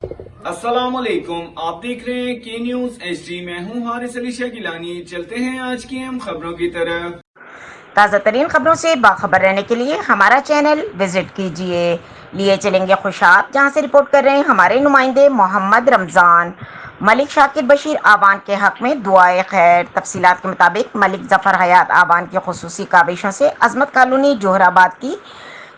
अस्सलामुअलैकुम, आप देख रहे हैं के न्यूज HD। मैं हूं हारिस अली शाह गिलानी। चलते हैं आज की अहम खबरों की तरफ। ताज़ा तरीन खबरों से बाखबर रहने के लिए हमारा चैनल विजिट कीजिए। लिए चलेंगे खुशाब, जहां से रिपोर्ट कर रहे हैं हमारे नुमाइंदे मोहम्मद रमज़ान। मलिक शाकिर बशीर आवान के हक में दुआए खैर। तफसीलात के मुताबिक मलिक जफर हयात आवान की खुसूसी काबिशों से अजमत कॉलोनी जोहराबाद की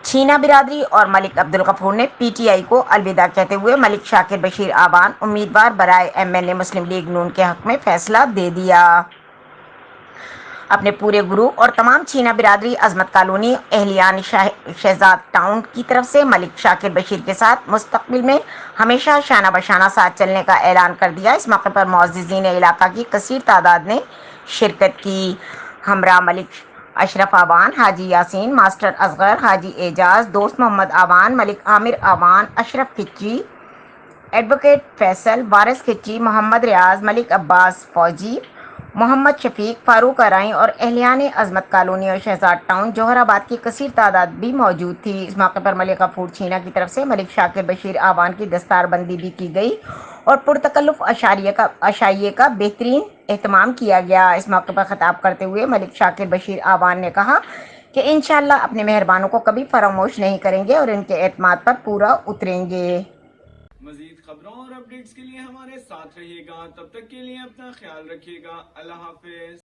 छीना बिरादरी और मलिक अब्दुल गफूर ने PTI को अलविदा कहते हुए मलिक शाकिर बशीर आवान उम्मीदवार बराए MLA मुस्लिम लीग नून के हक में फैसला दे दिया। अपने पूरे ग्रुप और तमाम छीना बिरादरी अजमत कॉलोनी एहलियान शहजाद टाउन की तरफ से मलिक शाकिर बशीर के साथ मुस्तकबिल में हमेशा शाना बशाना साथ चलने का ऐलान कर दिया। इस मौके पर मुअज़्ज़िज़ीन इलाका की कसीर तादाद ने शिरकत की। हमरा मलिक अशरफ आवान, हाजी यासीन, मास्टर असगर, हाजी एजाज, दोस्त मोहम्मद आवान, मलिक आमिर आवान, अशरफ खिच्ची, एडवोकेट फैसल, वारिस खिच्ची, मोहम्मद रियाज, मलिक अब्बास फौजी, मोहम्मद शफीक, फारूक अराई और एहलियान अजमत कॉलोनी और शहजाद टाउन जोहराबाद की कसीर तादाद भी मौजूद थी। इस मौके पर मलिक गफूर छीना की तरफ से मलिक शाकिर बशीर आवान की दस्तारबंदी भी की गई और पुरतकल्लुफ़ अशाइये का बेहतरीन एहतमाम किया गया। इस मौके पर खिताब करते हुए मलिक शाकिर बशीर आवान ने कहा कि इंशाअल्लाह अपने मेहरबानों को कभी फरामोश नहीं करेंगे और इनके एतमाद पर पूरा उतरेंगे। मजीद खबरों और अपडेट्स के लिए हमारे साथ रहिएगा। तब तक के लिए अपना ख्याल रखिएगा। अल्लाह हाफिज।